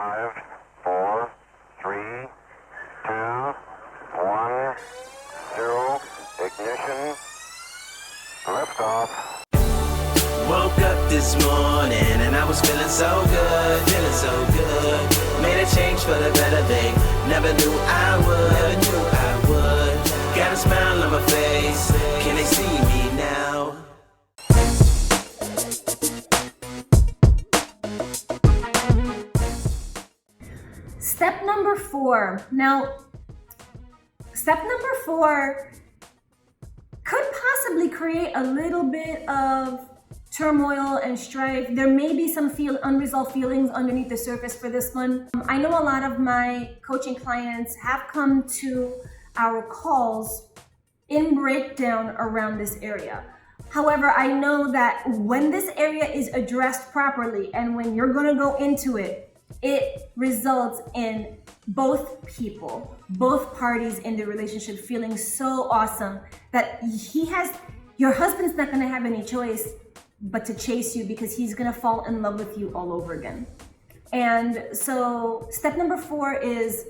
5, 4, 3, 2, 1, 0, ignition, liftoff. Woke up this morning and I was feeling so good, Made a change for the better thing, never knew I would. Got a smile on my face, can they see me now? Step number 4. Now, step number 4 could possibly create a little bit of turmoil and strife. There may be some unresolved feelings underneath the surface for this one. I know a lot of my coaching clients have come to our calls in breakdown around this area. However, I know that when this area is addressed properly and when you're gonna go into it, it results in both people, both parties in the relationship feeling so awesome that your husband's not gonna have any choice but to chase you because he's gonna fall in love with you all over again. And so step number 4 is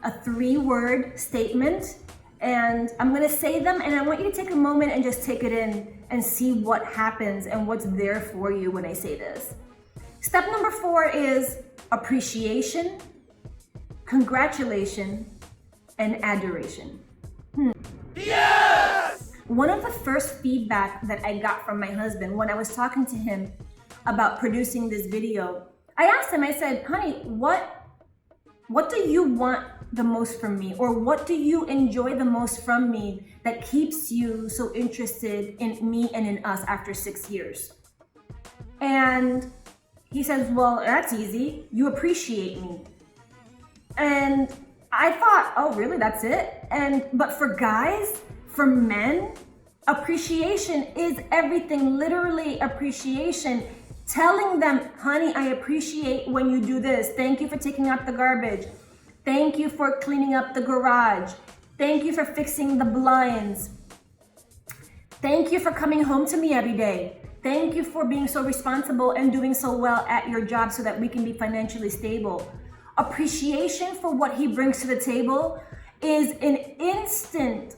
a 3-word statement. And I'm gonna say them and I want you to take a moment and just take it in and see what happens and what's there for you when I say this. Step number 4 is appreciation, congratulation, and adoration. Yes! One of the first feedback that I got from my husband when I was talking to him about producing this video, I asked him, I said, honey, what do you want the most from me? Or what do you enjoy the most from me that keeps you so interested in me and in us after 6 years? And he says, well, that's easy. You appreciate me. And I thought, oh, really? That's it? But for guys, for men, appreciation is everything. Literally appreciation. Telling them, honey, I appreciate when you do this. Thank you for taking out the garbage. Thank you for cleaning up the garage. Thank you for fixing the blinds. Thank you for coming home to me every day. Thank you for being so responsible and doing so well at your job so that we can be financially stable. Appreciation for what he brings to the table is an instant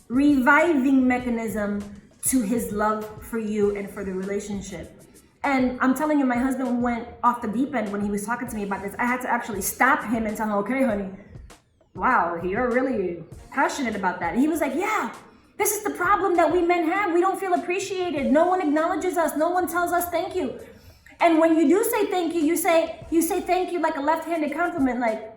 reviving mechanism to his love for you and for the relationship. And I'm telling you, my husband went off the deep end when he was talking to me about this. I had to actually stop him and tell him, okay, honey, wow, you're really passionate about that. And he was like, yeah, this is the problem that we men have. We don't feel appreciated. No one acknowledges us. No one tells us thank you. And when you do say thank you, you say thank you like a left-handed compliment, like,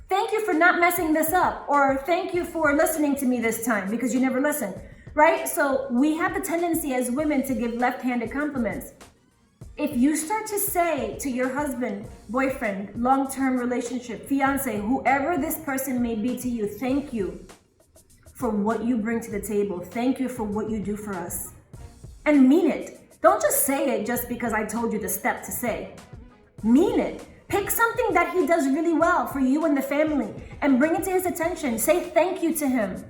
thank you for not messing this up, or thank you for listening to me this time because you never listen, right? So we have the tendency as women to give left-handed compliments. If you start to say to your husband, boyfriend, long-term relationship, fiance, whoever this person may be to you, thank you for what you bring to the table. Thank you for what you do for us. And mean it. Don't just say it just because I told you the step to say. Mean it. Pick something that he does really well for you and the family and bring it to his attention. Say thank you to him.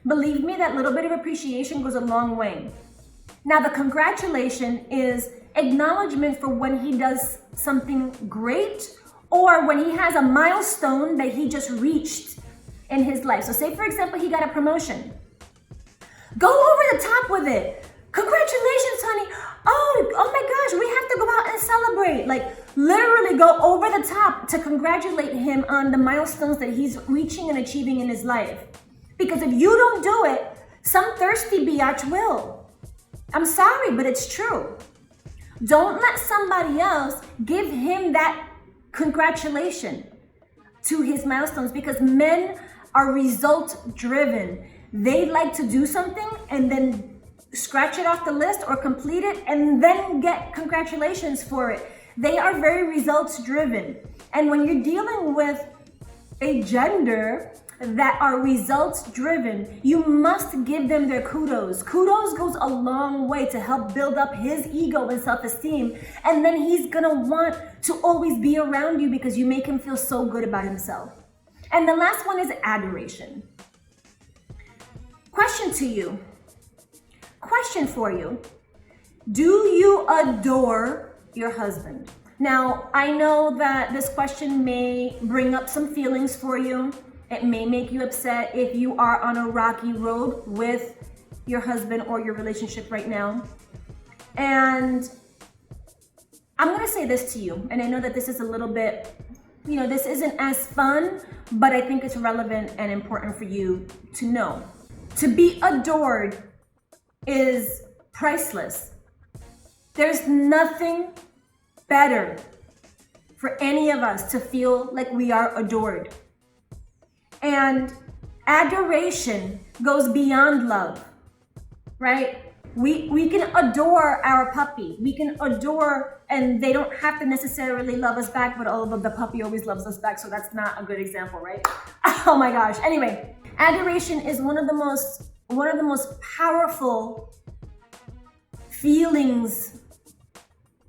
Believe me, that little bit of appreciation goes a long way. Now, the congratulation is acknowledgement for when he does something great or when he has a milestone that he just reached in his life. So say, for example, he got a promotion. Go over the top with it. Congratulations, honey. Oh my gosh, we have to go out and celebrate. Like, literally go over the top to congratulate him on the milestones that he's reaching and achieving in his life. Because if you don't do it, some thirsty biatch will. I'm sorry, but it's true. Don't let somebody else give him that congratulation to his milestones, because men are result driven. They like to do something and then scratch it off the list or complete it and then get congratulations for it. They are very results driven. And when you're dealing with a gender that are results driven, you must give them their kudos. Kudos goes a long way to help build up his ego and self-esteem. And then he's gonna want to always be around you because you make him feel so good about himself. And the last one is adoration. Question for you. Do you adore your husband? Now, I know that this question may bring up some feelings for you. It may make you upset if you are on a rocky road with your husband or your relationship right now. And I'm gonna say this to you, and I know that this is a little bit, this isn't as fun, but I think it's relevant and important for you to know. To be adored is priceless. There's nothing better for any of us to feel like we are adored. And adoration goes beyond love, right? We can adore our puppy. We can adore, and they don't have to necessarily love us back, but although the puppy always loves us back, so that's not a good example, right? Oh my gosh. Anyway, adoration is one of the most powerful feelings,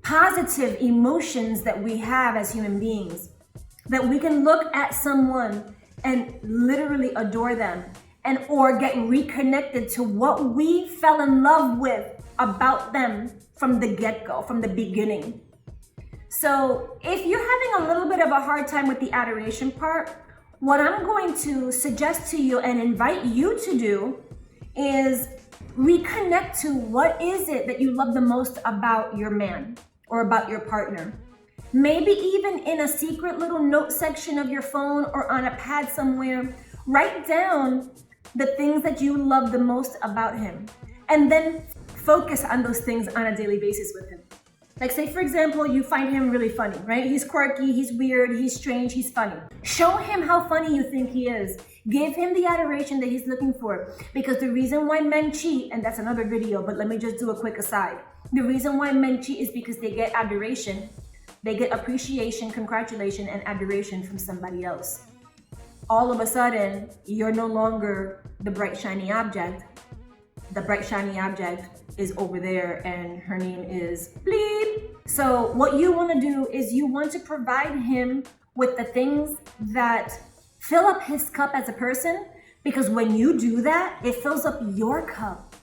positive emotions that we have as human beings. That we can look at someone and literally adore them, and or get reconnected to what we fell in love with about them from the get-go, from the beginning. So if you're having a little bit of a hard time with the adoration part, what I'm going to suggest to you and invite you to do is reconnect to what is it that you love the most about your man or about your partner. Maybe even in a secret little note section of your phone or on a pad somewhere, write down the things that you love the most about him, and then focus on those things on a daily basis with him. Like, say for example, you find him really funny, right? He's quirky, he's weird, he's strange, he's funny. Show him how funny you think he is. Give him the adoration that he's looking for. Because the reason why men cheat, and that's another video, but let me just do a quick aside. The reason why men cheat is because they get adoration. They get appreciation, congratulation, and adoration from somebody else. All of a sudden, you're no longer the bright, shiny object. The bright, shiny object is over there, and her name is Bleep. So what you want to do is you want to provide him with the things that fill up his cup as a person, because when you do that, it fills up your cup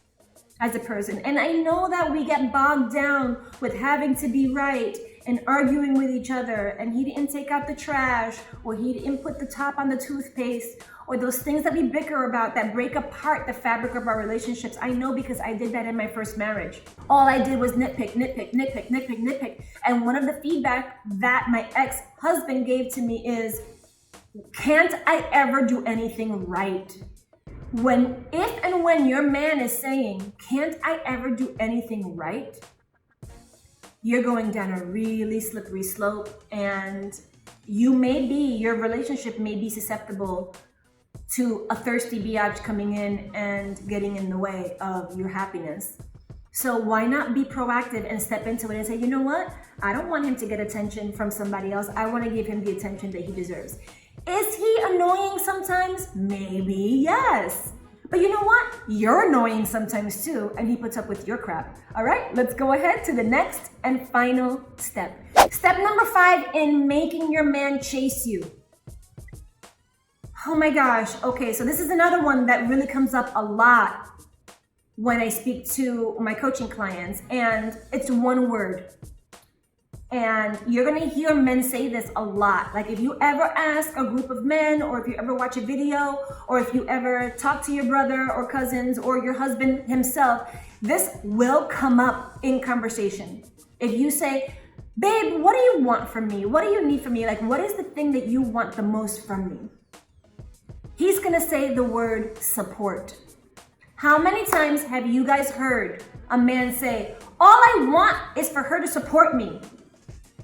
as a person. And I know that we get bogged down with having to be right and arguing with each other, and he didn't take out the trash, or he didn't put the top on the toothpaste, or those things that we bicker about that break apart the fabric of our relationships. I know, because I did that in my first marriage. All I did was nitpick. And one of the feedback that my ex-husband gave to me is, can't I ever do anything right? If and when your man is saying, can't I ever do anything right? You're going down a really slippery slope, and your relationship may be susceptible to a thirsty biatch coming in and getting in the way of your happiness. So why not be proactive and step into it and say, you know what? I don't want him to get attention from somebody else. I want to give him the attention that he deserves. Is he annoying sometimes? Maybe, yes. But you know what? You're annoying sometimes too, and he puts up with your crap. All right, let's go ahead to the next and final step. Step number 5 in making your man chase you. Oh my gosh. Okay, so this is another one that really comes up a lot when I speak to my coaching clients, and it's one word. And you're gonna hear men say this a lot. Like, if you ever ask a group of men, or if you ever watch a video, or if you ever talk to your brother or cousins or your husband himself, this will come up in conversation. If you say, babe, what do you want from me? What do you need from me? Like, what is the thing that you want the most from me? He's gonna say the word support. How many times have you guys heard a man say, all I want is for her to support me?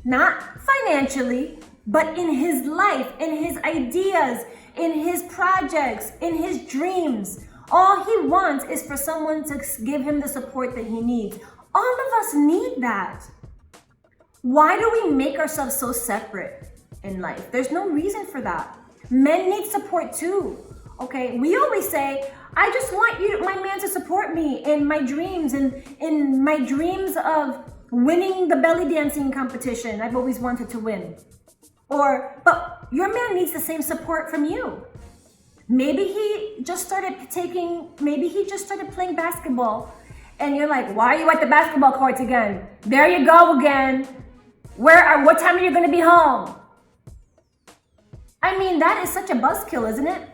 Not financially, but in his life, in his ideas, in his projects, in his dreams. All he wants is for someone to give him the support that he needs. All of us need that. Why do we make ourselves so separate in life? There's no reason for that. Men need support too. Okay, we always say, I just want my man to support me in my dreams, and in my dreams of winning the belly dancing competition. I've always wanted to win. But your man needs the same support from you. Maybe he just started playing basketball, and you're like, why are you at the basketball courts again? There you go again. What time are you going to be home? I mean, that is such a buzzkill, isn't it?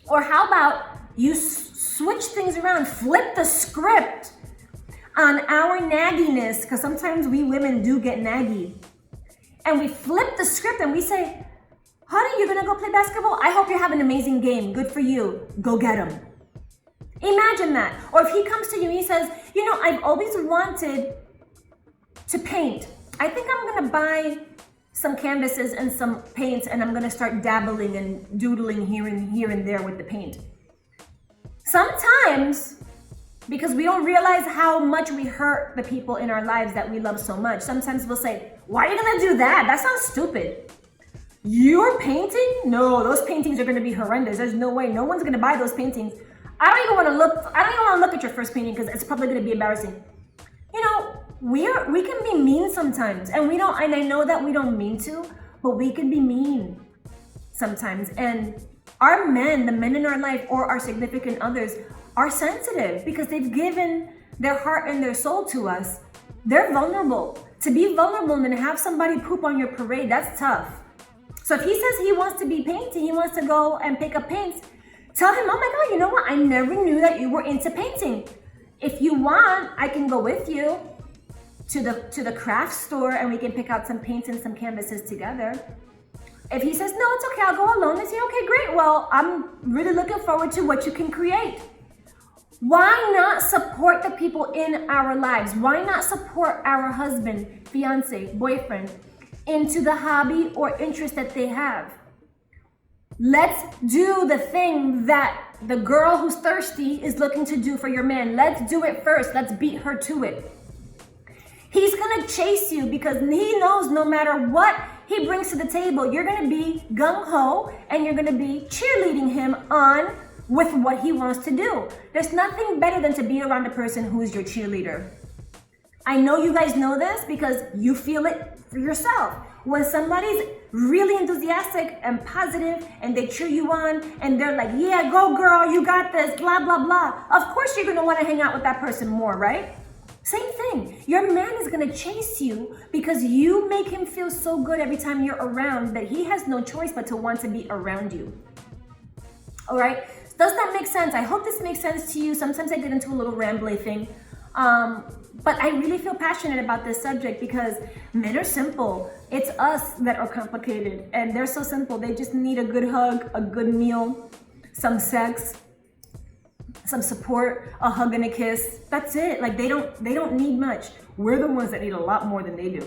Or how about you switch things around, flip the script on our nagginess, because sometimes we women do get naggy. And we flip the script and we say, honey, you're going to go play basketball? I hope you have an amazing game. Good for you. Go get him. Imagine that. Or if he comes to you and he says, you know, I've always wanted to paint. I think I'm going to buy some canvases and some paints and I'm going to start dabbling and doodling here and there with the paint. Sometimes, because we don't realize how much we hurt the people in our lives that we love so much, sometimes we'll say, why are you going to do that? That sounds stupid. You're painting? No, those paintings are going to be horrendous. There's no way. No one's going to buy those paintings. I don't even want to look at your first painting because it's probably going to be embarrassing. You know, we can be mean sometimes, and I know that we don't mean to, but we can be mean sometimes. And our men, the men in our life or our significant others, are sensitive because they've given their heart and their soul to us. They're vulnerable. To be vulnerable and then have somebody poop on your parade, that's tough. So if he says he wants to be painting, he wants to go and pick up paints, tell him, oh my God, you know what? I never knew that you were into painting. If you want, I can go with you to the craft store and we can pick out some paints and some canvases together. If he says, no, it's okay, I'll go alone, I say, okay, great. Well, I'm really looking forward to what you can create. Why not support the people in our lives? Why not support our husband, fiance, boyfriend into the hobby or interest that they have? Let's do the thing that the girl who's thirsty is looking to do for your man. Let's do it first. Let's beat her to it. He's gonna chase you because he knows no matter what he brings to the table, you're gonna be gung-ho and you're gonna be cheerleading him on with what he wants to do. There's nothing better than to be around a person who is your cheerleader. I know you guys know this because you feel it for yourself. When somebody's really enthusiastic and positive and they cheer you on and they're like, yeah, go girl, you got this, blah, blah, blah. Of course you're gonna wanna hang out with that person more, right? Same thing. Your man is gonna chase you because you make him feel so good every time you're around that he has no choice but to want to be around you. All right? Does that make sense? I hope this makes sense to you. Sometimes I get into a little rambly thing. But I really feel passionate about this subject because men are simple. It's us that are complicated. And they're so simple. They just need a good hug, a good meal, some sex, some support, a hug and a kiss. That's it. Like they don't need much. We're the ones that need a lot more than they do.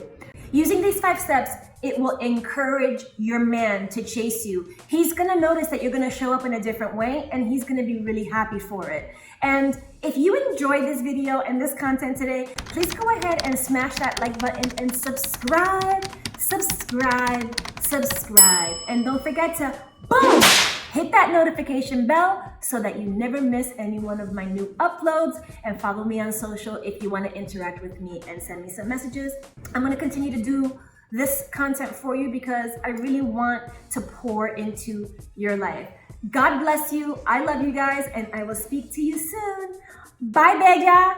Using these 5 steps, it will encourage your man to chase you. He's gonna notice that you're gonna show up in a different way and he's gonna be really happy for it. And if you enjoyed this video and this content today, please go ahead and smash that like button and subscribe. And don't forget to, boom, hit that notification bell so that you never miss any one of my new uploads, and follow me on social if you want to interact with me and send me some messages. I'm going to continue to do this content for you because I really want to pour into your life. God bless you. I love you guys, and I will speak to you soon. Bye, Bella.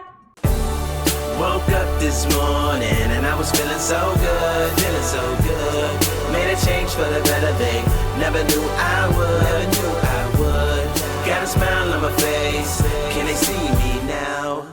Woke up this morning and I was feeling so good. Made a change for the better thing. Never knew I would. Got a smile on my face. Can they see me now?